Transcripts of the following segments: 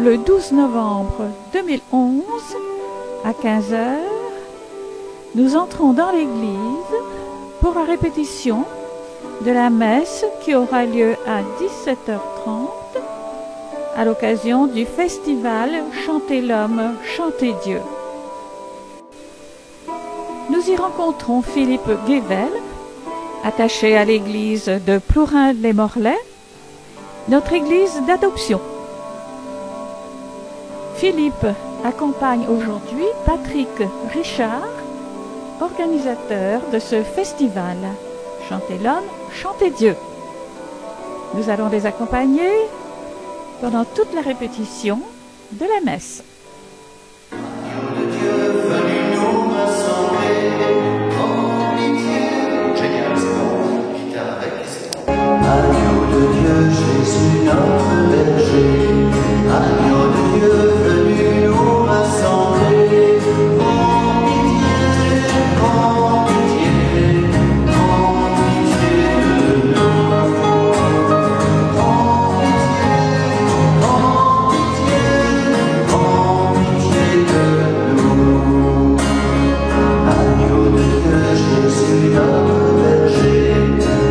le 12 novembre 2011, à 15 h, nous entrons dans l'église pour la répétition de la messe qui aura lieu à 17h30 à l'occasion du festival Chantez l'homme, chantez Dieu. Nous y rencontrons Philippe Guével, attaché à l'église de Plourin-les-Morlaix, notre église d'adoption. Philippe accompagne aujourd'hui Patrick Richard, organisateur de ce festival. Chantez l'homme, chantez Dieu. Nous allons les accompagner pendant toute la répétition de la messe. Agneau de Dieu, Jésus notre berger, agneau de Dieu venu nous rassembler, prends pitié de nous. Prends pitié de nous. Agneau de Dieu, Jésus notre berger,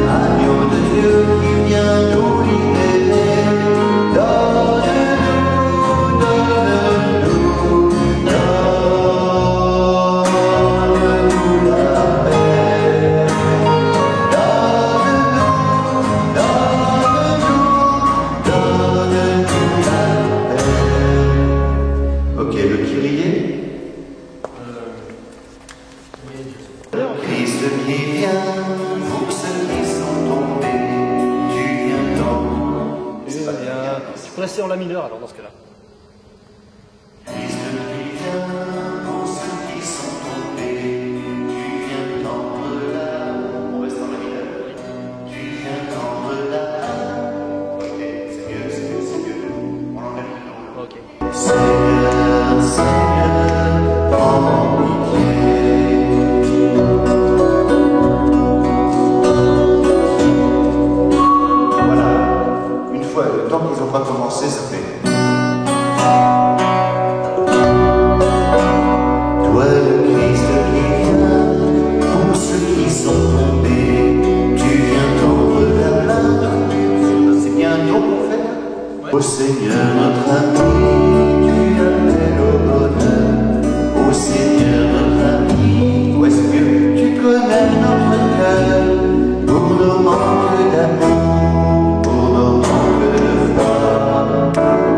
agneau de Dieu qui vient nous libérer, donne-nous la paix, donne-nous la paix. Ok, le Kyrie. Christ qui vient, pour ceux qui sont tombés, tu viens dans. Tu peux rester en la mineur alors dans ce cas-là. Christ qui vient, pour ceux qui sont tombés, tu viens tendre là. On reste en la mineur. Tu viens tendre là. Ok, c'est mieux. On enlève le nom. Ok. Seigneur, Seigneur, prends pitié. Voilà, une fois, le temps qu'ils n'ont pas commencé, ça fait. Toi le Christ qui vient, pour ceux qui sont tombés, tu viens tendre la main. C'est bien ton frère. Ô Seigneur notre ami, tu appelles au bonheur. Ô Seigneur notre ami, ouais c'est mieux, tu connais notre cœur. Pour nos manques d'amour, pour nos manques de foi,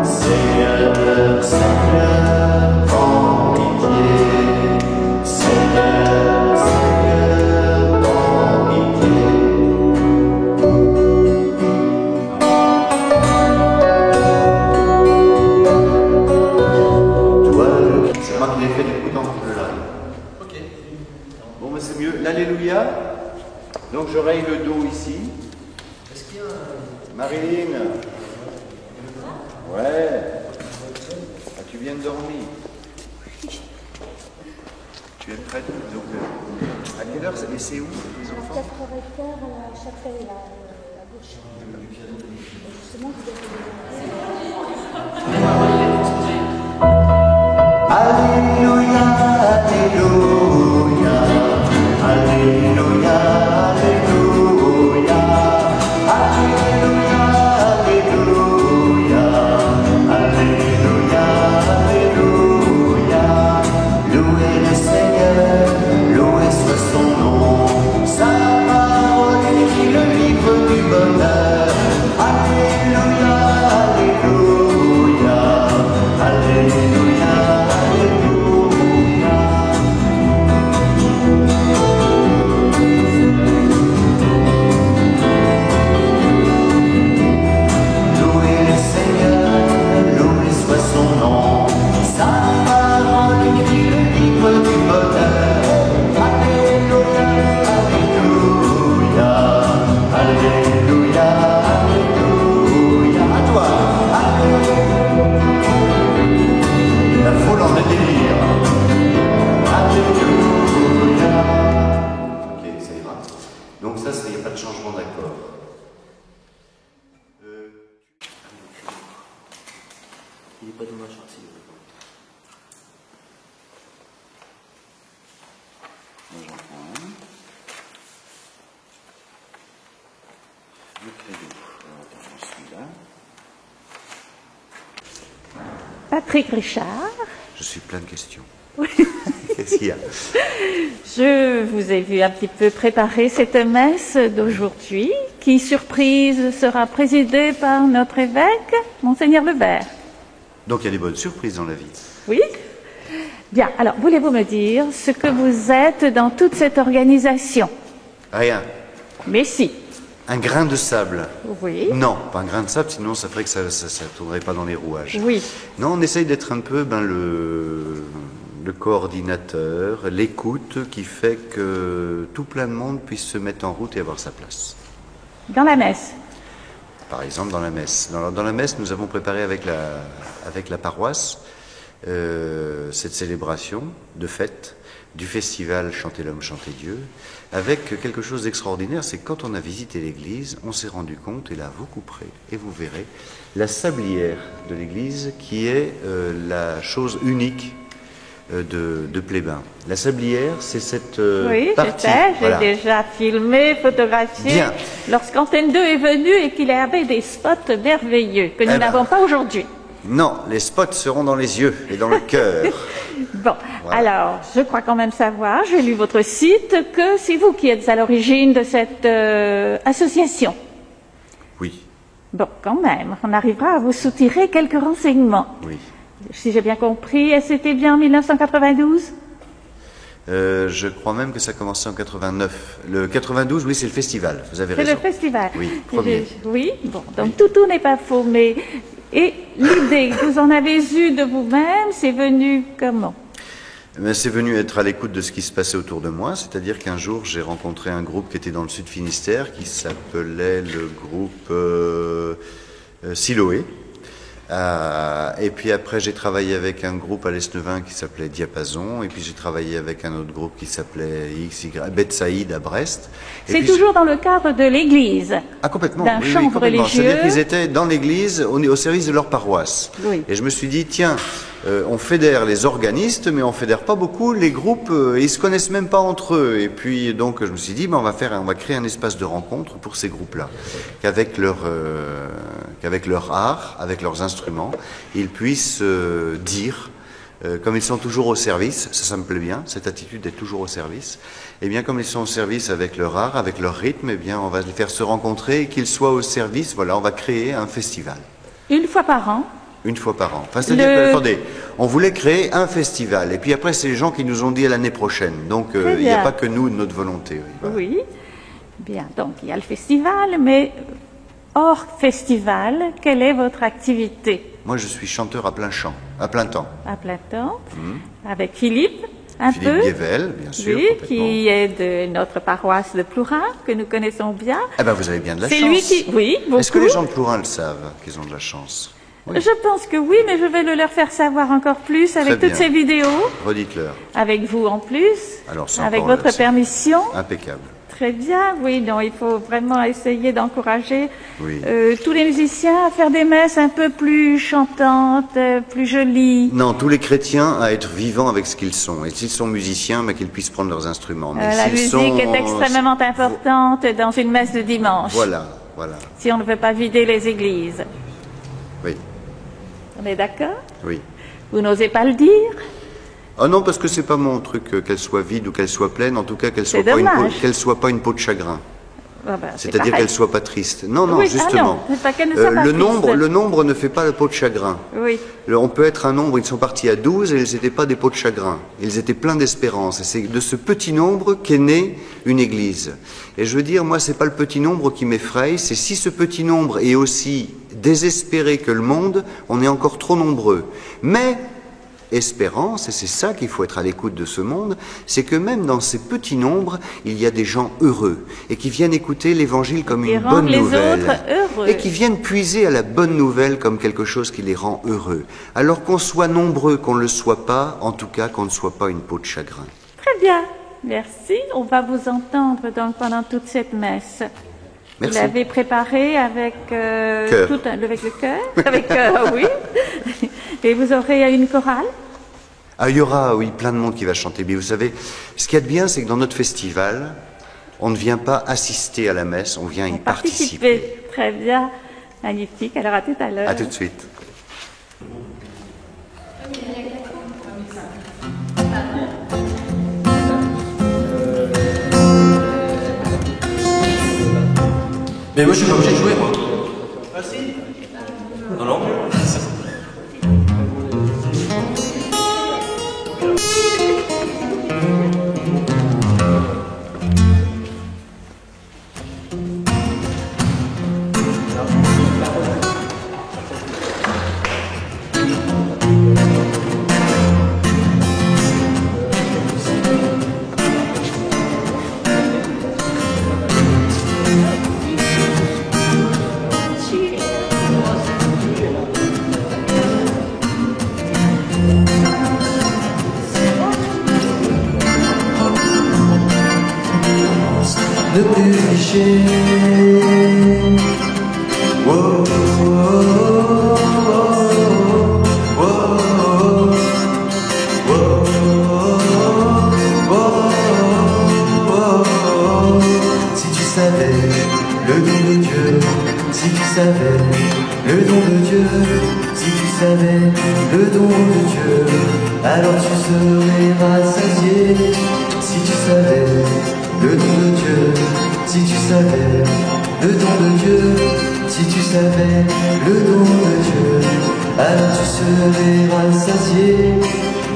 Seigneur, Seigneur, prends pitié. Seigneur, Seigneur, prends pitié. Toi, c'est moi qui l'ai fait du coup dans le là. Ok. Bon, mais c'est mieux. L'Alléluia. Donc je règle le dos ici. Est-ce qu'il y a un... Marilyn. Ouais. Ah, tu viens de dormir. Tu es prête. Donc, à quelle heure et c'est où les enfants? 4h15 à la chapelle, là, à gauche. Justement, vous avez Alléluia, Alléluia, Alléluia, Alléluia, Alléluia, Alléluia, Alléluia, Alléluia. Louez le Seigneur, loué soit son nom. Sa parole écrit le livre du bonheur. Alléluia, Alléluia, Alléluia, Alléluia. Il n'est pas dans ma charte, s'il vous plaît. Moi, j'en prends un. Le crayon. Alors, attends, celui-là. Patrick Richard. Je suis plein de questions. Oui. Qu'est-ce qu'il y a? Je vous ai vu un petit peu préparer cette messe d'aujourd'hui, qui, surprise, sera présidée par notre évêque, Monseigneur Lebert. Donc il y a des bonnes surprises dans la vie. Oui? Bien, alors voulez-vous me dire ce que vous êtes dans toute cette organisation? Rien. Mais si. Un grain de sable. Oui. Non, pas un grain de sable, sinon ça ferait que ça tournerait pas dans les rouages. Oui. Non, on essaye d'être un peu le coordinateur, l'écoute qui fait que tout plein de monde puisse se mettre en route et avoir sa place. Dans la messe? Par exemple, dans la messe. Dans la messe, nous avons préparé avec la paroisse cette célébration de fête du festival Chanter l'homme, chanter Dieu, avec quelque chose d'extraordinaire, c'est que quand on a visité l'église, on s'est rendu compte, et là vous couperez, et vous verrez, la sablière de l'église qui est la chose unique de Plébin. La sablière, c'est cette oui, partie. J'ai voilà. déjà filmé, photographié, Bien. lorsqu'Antenne 2 est venue et qu'il avait des spots merveilleux que nous n'avons pas aujourd'hui. Non, les spots seront dans les yeux et dans le cœur. Bon, Voilà. alors, je crois quand même savoir, j'ai lu votre site, que c'est vous qui êtes à l'origine de cette association. Oui, Bon, quand même, on arrivera à vous soutirer quelques renseignements. oui. Si j'ai bien compris, c'était bien en 1992 ? Je crois même que ça a commencé en 89. Le 92, oui, c'est le festival, vous avez C'est raison. le festival. Oui, premier. Oui, bon, donc tout n'est pas faux, mais... Et l'idée que vous en avez eue de vous-même, c'est venu comment ? Mais c'est venu être à l'écoute de ce qui se passait autour de moi, c'est-à-dire qu'un jour j'ai rencontré un groupe qui était dans le sud Finistère, qui s'appelait le groupe Siloé. Et puis après j'ai travaillé avec un groupe à l'Esnevin qui s'appelait Diapason, et puis j'ai travaillé avec un autre groupe qui s'appelait Betsaïd à Brest. Et C'est puis, toujours dans le cadre de l'Église. Ah, complètement. d'un Oui, chantre complètement. C'est-à-dire religieux. qu'ils étaient dans l'église, au service de leur paroisse. Oui. Et je me suis dit, tiens, on fédère les organistes, mais on fédère pas beaucoup les groupes, ils se connaissent même pas entre eux. Et puis, donc, je me suis dit, on va créer un espace de rencontre pour ces groupes-là. Qu'avec leur art, avec leurs instruments, ils puissent dire, comme ils sont toujours au service, ça me plaît bien, cette attitude d'être toujours au service, et bien comme ils sont au service avec leur art, avec leur rythme, eh bien on va les faire se rencontrer et qu'ils soient au service, voilà, on va créer un festival. Une fois par an. Une fois par an. Enfin, c'est-à-dire que, attendez, on voulait créer un festival, et puis après c'est les gens qui nous ont dit à l'année prochaine, donc il n'y a bien. pas que nous, de notre volonté. Oui, voilà. Oui. Bien, donc il y a le festival, mais hors festival, quelle est votre activité ? Moi je suis chanteur à plein champ, à plein temps. À plein temps, avec Philippe, un Philippe peu. Guével, bien sûr. Oui, complètement. qui est de notre paroisse de Plourin, que nous connaissons bien. Ah ben vous avez bien de la chance. C'est lui qui... Oui, beaucoup. Est-ce que les gens de Plourin le savent, qu'ils ont de la chance? Oui. Je pense que oui, mais je vais le leur faire savoir encore plus avec Très toutes bien. ces vidéos, Redites-leur. avec vous en plus, Alors, c'est avec encore votre c'est permission. impeccable. Très bien, oui, donc il faut vraiment essayer d'encourager Oui. tous les musiciens à faire des messes un peu plus chantantes, plus jolies. Non, tous les chrétiens à être vivants avec ce qu'ils sont. Et s'ils sont musiciens, mais qu'ils puissent prendre leurs instruments. Mais La s'ils musique sont... est extrêmement importante dans une messe de dimanche, Voilà, voilà. si on ne veut pas vider les églises. Oui, On est d'accord? oui. Vous n'osez pas le dire? Oh non, parce que c'est pas mon truc qu'elle soit vide ou qu'elle soit pleine. En tout cas, qu'elle soit C'est pas dommage. qu'elle soit pas une peau de chagrin. Ah ben, c'est C'est-à-dire pareil. qu'elle soit pas triste. Non, non, Oui, ah justement. non, c'est pas qu'elle ne soit pas le triste. nombre ne fait pas la peau de chagrin. Oui. On peut être un nombre, ils sont partis à 12 et ils n'étaient pas des pots de chagrin. Ils étaient pleins d'espérance. Et c'est de ce petit nombre qu'est née une église. Et je veux dire, moi, c'est pas le petit nombre qui m'effraie, c'est si ce petit nombre est aussi désespéré que le monde, on est encore trop nombreux. Mais, espérance, et c'est ça qu'il faut être à l'écoute de ce monde, c'est que même dans ces petits nombres, il y a des gens heureux et qui viennent écouter l'évangile comme Qui une rendent bonne les nouvelle. autres heureux. Et qui viennent puiser à la bonne nouvelle comme quelque chose qui les rend heureux. Alors qu'on soit nombreux, qu'on ne le soit pas, en tout cas qu'on ne soit pas une peau de chagrin. Très bien, merci. On va vous entendre donc pendant toute cette messe. Merci. Vous l'avez préparé avec, Cœur. avec le cœur, avec oui. Et vous aurez une chorale? Ah, il y aura, oui, plein de monde qui va chanter. Mais vous savez, ce qu'il y a de bien, c'est que dans notre festival, on ne vient pas assister à la messe, on vient y participer. Très bien, magnifique. Alors à tout à l'heure. À tout de suite. Mais moi je suis pas obligé de jouer moi. Ah si. Non non. Ne plus tricher. Wow, wow, wow, wow. Si tu savais le don de Dieu, si tu savais le don de Dieu, si tu savais le don de Dieu, alors tu serais rassasié. Si tu savais le don de Dieu, si tu savais le don de Dieu, si tu savais le don de Dieu, alors tu serais rassasié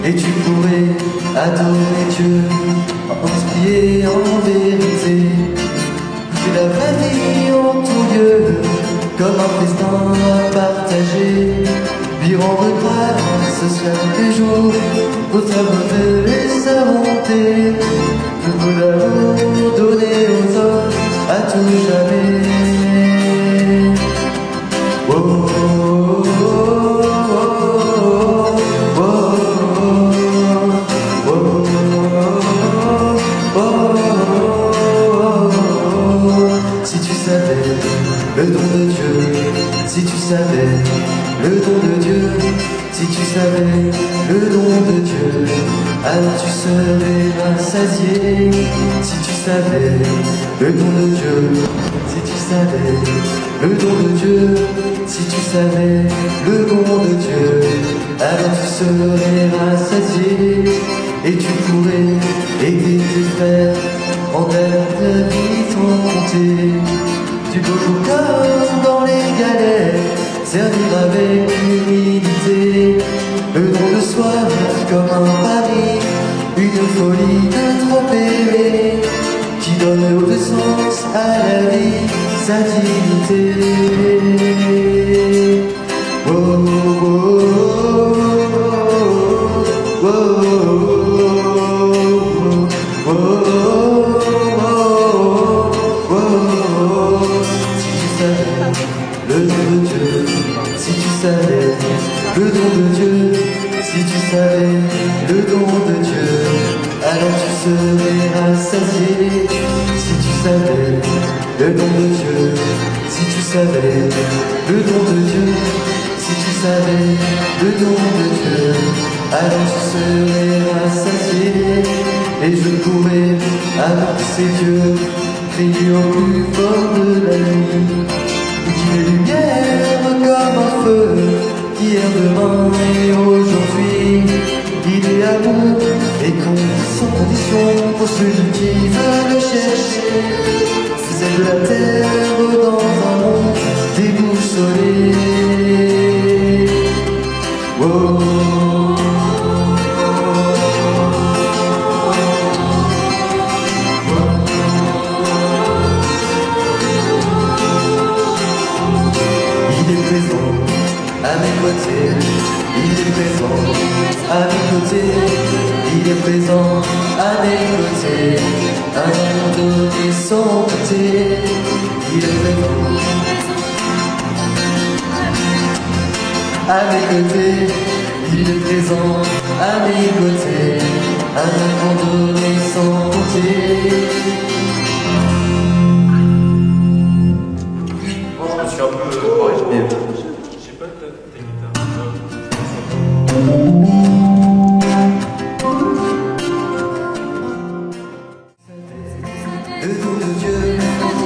et tu pourrais adorer Dieu en esprit et en vérité. C'est la vraie vie en tout lieu, comme un festin à partager, lui rendre grâce chaque jour pour sa bonté et sa bonté. Nous l'amour donné aux hommes à tout jamais. Oh, oh, oh, oh. Si tu savais le don de Dieu, si tu savais le don de Dieu, si tu savais le don de Dieu, alors tu serais rassasié. Si tu savais le don de Dieu, si tu savais le don de Dieu, si tu savais le don de Dieu, alors tu serais rassasié et tu pourrais aider tes frères en terre de vie sans compter. Du beau jour comme dans les galères, servir avec humilité. Le don de soi comme un pari, une folie de trop aimer, qui donne autre sens à la vie, sa dignité. Oh, oh, oh, oh, oh. Si tu savais le don de Dieu, si tu savais le don de Dieu, si tu savais le don de Dieu, alors tu serais rassasié. Si tu savais le don de Dieu, si tu savais le don de Dieu, si tu savais le don de Dieu, alors tu serais rassasié et je pourrais annoncer Dieu, crier au plus fort de la nuit, qui est lumière comme un feu, hier, demain et aujourd'hui. Il est amour et sans condition pour celui qui veut le chercher. C'est de la terre dans un monde déboussolé. Oh. Il est présent à mes côtés, il est présent à mes côtés, il est présent à mes côtés, un amour donné sans côté, il est présent à mes côtés, il est présent à mes côtés, un amour donné sans côté. Moi je me suis un peu corrigé, mais j'ai pas ta guitare. le don de Dieu.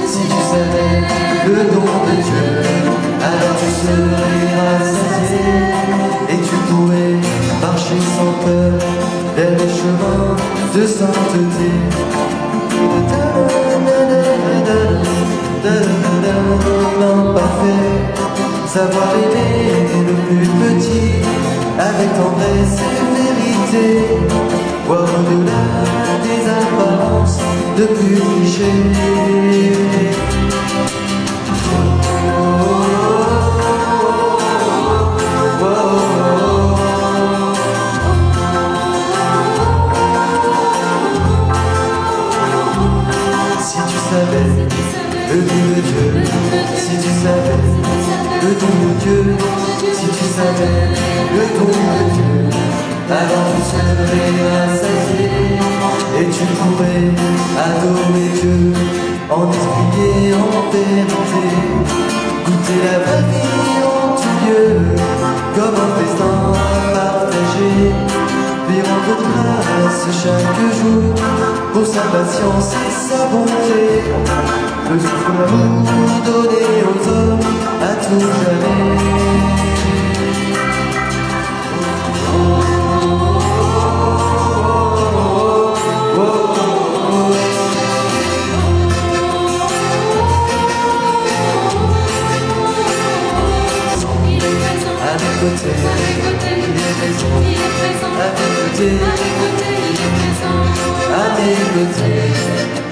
Si tu savais le don de Dieu, alors tu serais rassasié et tu pourrais marcher sans peur vers les chemins de sainteté. L'imparfait, savoir aimer le plus petit avec tendresse et vérité, voir au-delà des apparences de plus clichés. Si tu savais le don de Dieu, si tu savais le don de Dieu, si tu savais le don de Dieu, alors tu serais rassasié et tu pourrais adorer Dieu en esprit et en vérité, goûter la vraie vie en tout lieu, comme un festin partagé, lui rendre grâce chaque jour pour sa patience et sa bonté, le souffle d'amour donné aux hommes à tout jamais. À mes côtés, il est présent. À mes côtés, à mes côtés,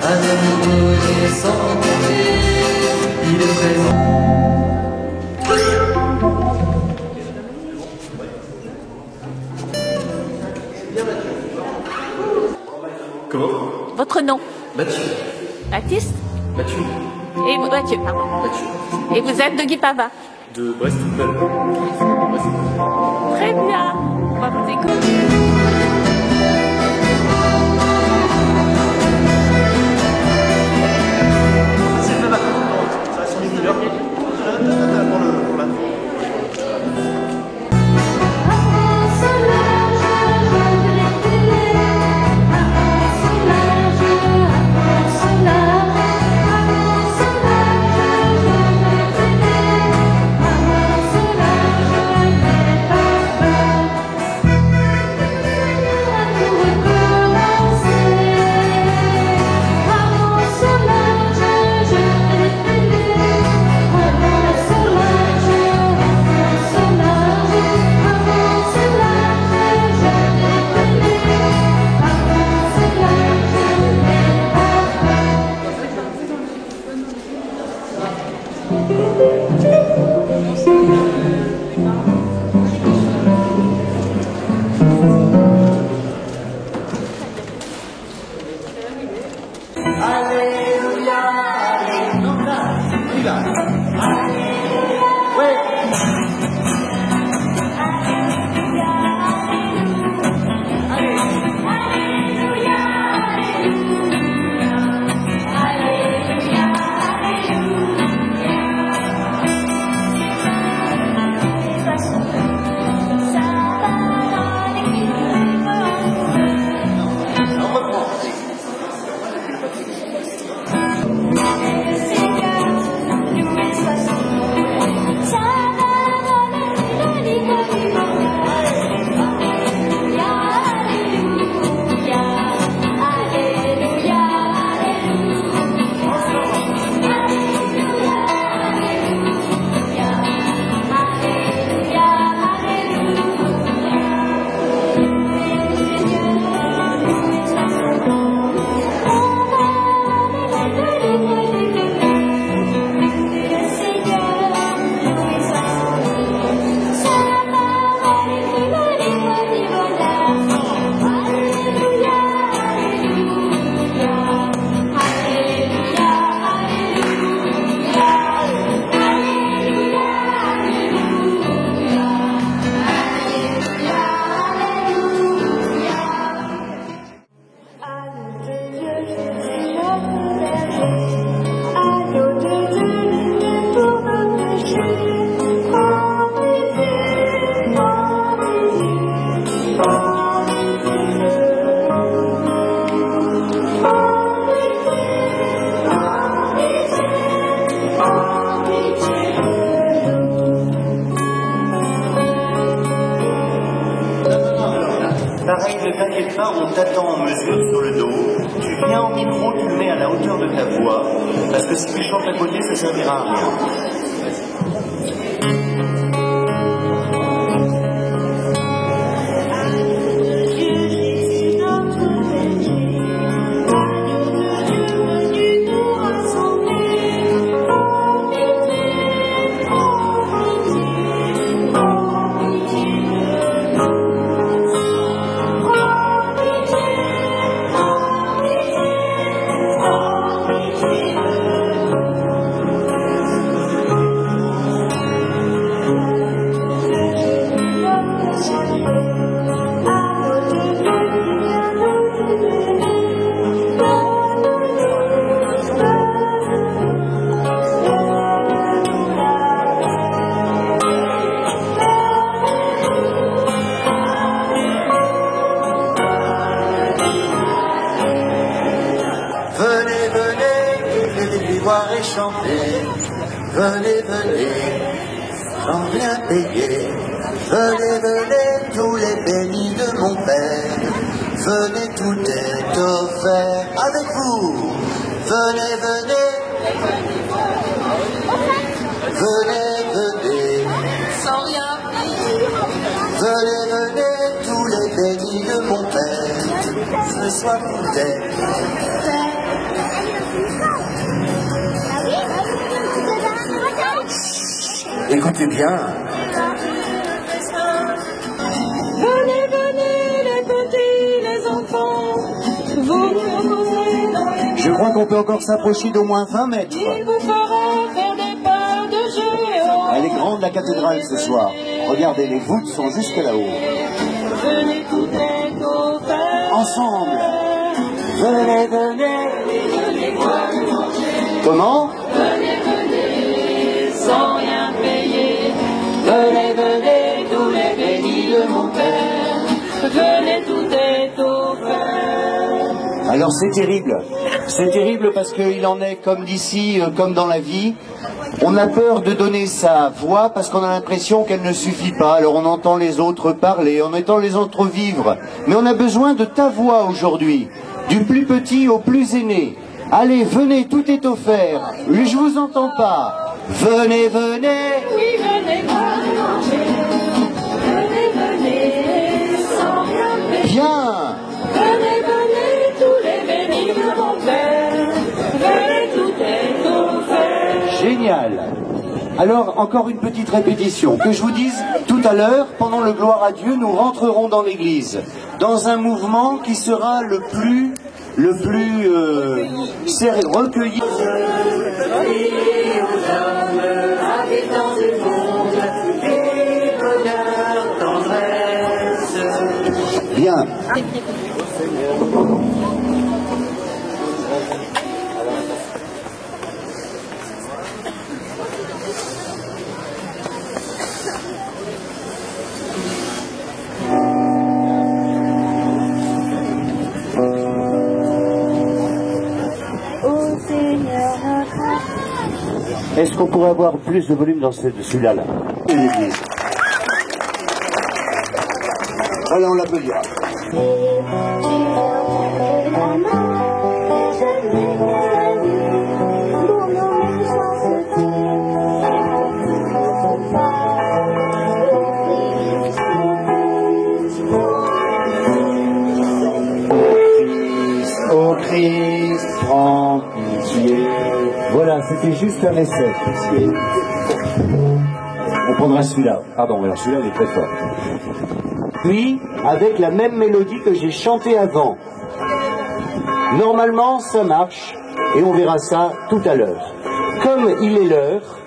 un amour donné sans compter, il est présent. Comment? Votre nom? Mathieu. Baptiste? Mathieu. Et vous, Mathieu, pardon. Mathieu. Et vous êtes de Guipava? De Brest. Très bien. On va vous écouter. C'est le même accord. Ça reste en ligne pour la... pas, on t'attend en mesure sur le dos. Tu viens au micro, tu le mets à la hauteur de ta voix. Parce que si tu chantes à côté, ça servira à rien. Et chanter, venez, venez, sans rien payer. Venez, venez, tous les bénis de mon Père. Venez, tout est offert avec vous. Venez, venez, venez, venez, sans rien payer. Venez, venez, tous les bénis de mon Père. Ce soir tout est écoutez bien. Venez, venez, les petits, les enfants, vous proposez. Je crois qu'on peut encore s'approcher d'au moins 20 mètres. Il vous fera faire des pas de géant. Elle est grande, la cathédrale, ce soir. Regardez, les voûtes sont jusque là-haut. Venez, tout est offert. Ensemble. Venez, venez. Comment? Venez, venez, sans rien payer. Venez, venez, tous les bénis de mon Père. Venez, tout est offert. Alors c'est terrible. C'est terrible parce qu'il en est comme d'ici, comme dans la vie. On a peur de donner sa voix parce qu'on a l'impression qu'elle ne suffit pas. Alors on entend les autres parler, on entend les autres vivre. Mais on a besoin de ta voix aujourd'hui, du plus petit au plus aîné. Allez, venez, tout est offert. Je vous entends pas. Venez, venez. Oui, venez, venez, venez, sans rien payer. Bien. Venez, venez, tous les bénis de mon Père. Venez, tout est offert. Génial. Alors, encore une petite répétition. Que je vous dise, tout à l'heure, pendant le gloire à Dieu, nous rentrerons dans l'église, dans un mouvement qui sera le plus recueilli. Bien. Est-ce qu'on pourrait avoir plus de volume dans celui-là là? L'église. Allez, on l'applaudira. Ô Christ, prends pitié. Voilà, c'était juste un essai. On prendra celui-là. Pardon, alors celui-là il est très fort. Puis, avec la même mélodie que j'ai chantée avant. Normalement, ça marche, et on verra ça tout à l'heure. Comme il est l'heure,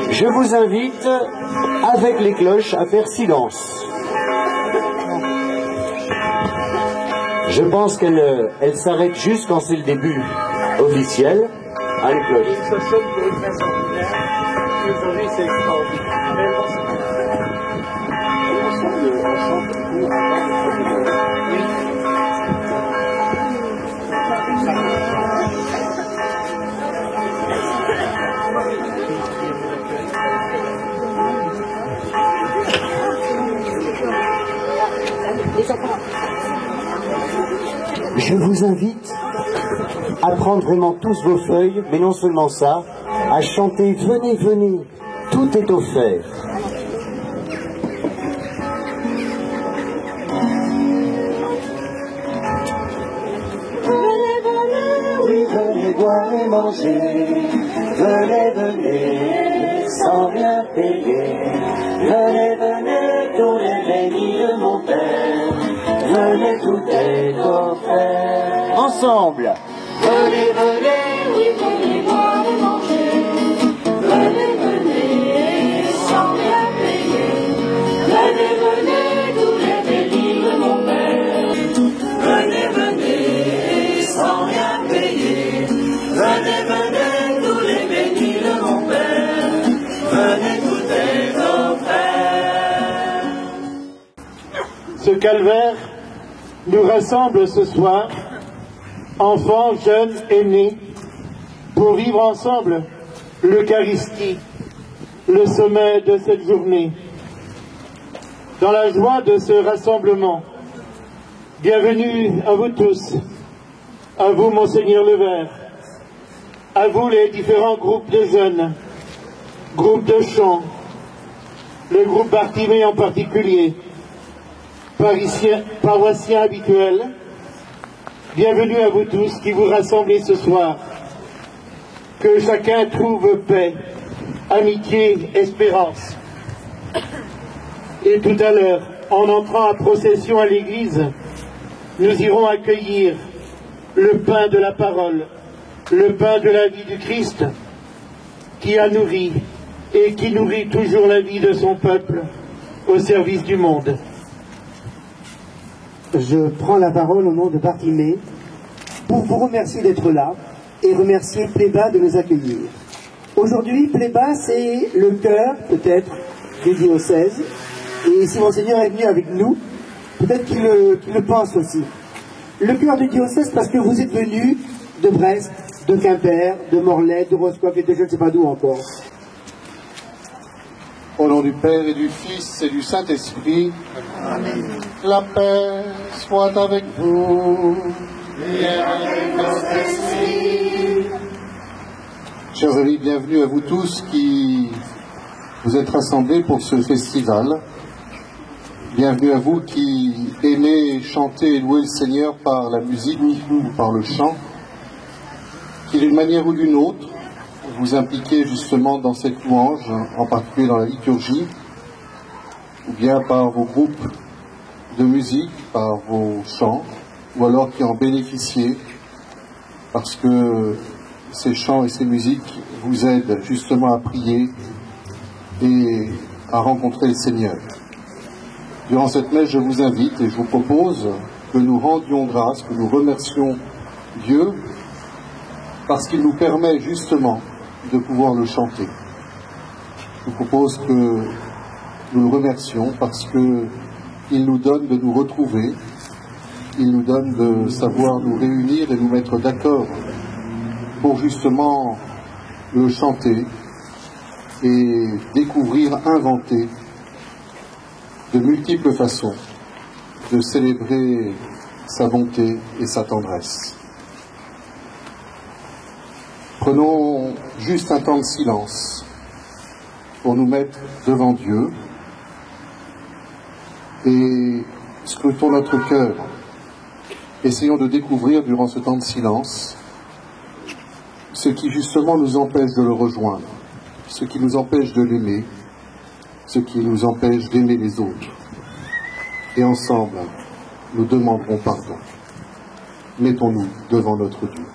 je vous invite, avec les cloches, à faire silence. Je pense qu'elle s'arrête juste quand c'est le début officiel. Ah, les cloches. Aujourd'hui, c'est vous invite à prendre vraiment tous vos feuilles, mais non seulement ça, à chanter « Venez, venez, tout est offert ». Venez, venez, oui, venez boire et manger. Venez, venez, sans rien payer. Venez, venez, tous les bénis de mon Père. Venez, tout est offert. Ensemble. Venez, venez, oui, venez boire et manger. Venez, venez, sans rien payer. Venez, venez, tous les bénis de mon Père. Venez, venez, sans rien payer. Venez, venez, tous les bénis de mon Père. Venez, tout est offert. Ce calvaire nous rassemble ce soir, enfants, jeunes, aînés, pour vivre ensemble l'Eucharistie, le sommet de cette journée. Dans la joie de ce rassemblement, bienvenue à vous tous, à vous Monseigneur Levert, à vous les différents groupes de jeunes, groupes de chant, le groupe Bartimée en particulier, paroissiens habituels, bienvenue à vous tous qui vous rassemblez ce soir. Que chacun trouve paix, amitié, espérance. Et tout à l'heure, en entrant à procession à l'église, nous irons accueillir le pain de la parole, le pain de la vie du Christ, qui a nourri et qui nourrit toujours la vie de son peuple au service du monde. Je prends la parole au nom de Bartimée pour vous remercier d'être là et remercier Pléba de nous accueillir. Aujourd'hui, Pléba, c'est le cœur, peut-être, du diocèse. Et si Monseigneur est venu avec nous, peut-être qu'il le pense aussi. Le cœur du diocèse parce que vous êtes venus de Brest, de Quimper, de Morlaix, de Roscoff et de je ne sais pas d'où encore. Au nom du Père et du Fils et du Saint-Esprit, Amen. La paix soit avec vous. Et avec votre esprit. Chers amis, bienvenue à vous tous qui vous êtes rassemblés pour ce festival. Bienvenue à vous qui aimez chanter et louer le Seigneur par la musique ou par le chant, qui d'une manière ou d'une autre vous impliquez justement dans cette louange, en particulier dans la liturgie, ou bien par vos groupes de musique, par vos chants, ou alors qui en bénéficiez parce que ces chants et ces musiques vous aident justement à prier et à rencontrer le Seigneur. Durant cette messe, je vous invite et je vous propose que nous rendions grâce, que nous remercions Dieu parce qu'il nous permet justement de pouvoir le chanter. Je vous propose que nous le remercions parce qu'il nous donne de nous retrouver, il nous donne de savoir nous réunir et nous mettre d'accord pour justement le chanter et découvrir, inventer de multiples façons de célébrer sa bonté et sa tendresse. Prenons juste un temps de silence pour nous mettre devant Dieu et scrutons notre cœur. Essayons de découvrir durant ce temps de silence ce qui justement nous empêche de le rejoindre, ce qui nous empêche de l'aimer, ce qui nous empêche d'aimer les autres. Et ensemble, nous demanderons pardon. Mettons-nous devant notre Dieu.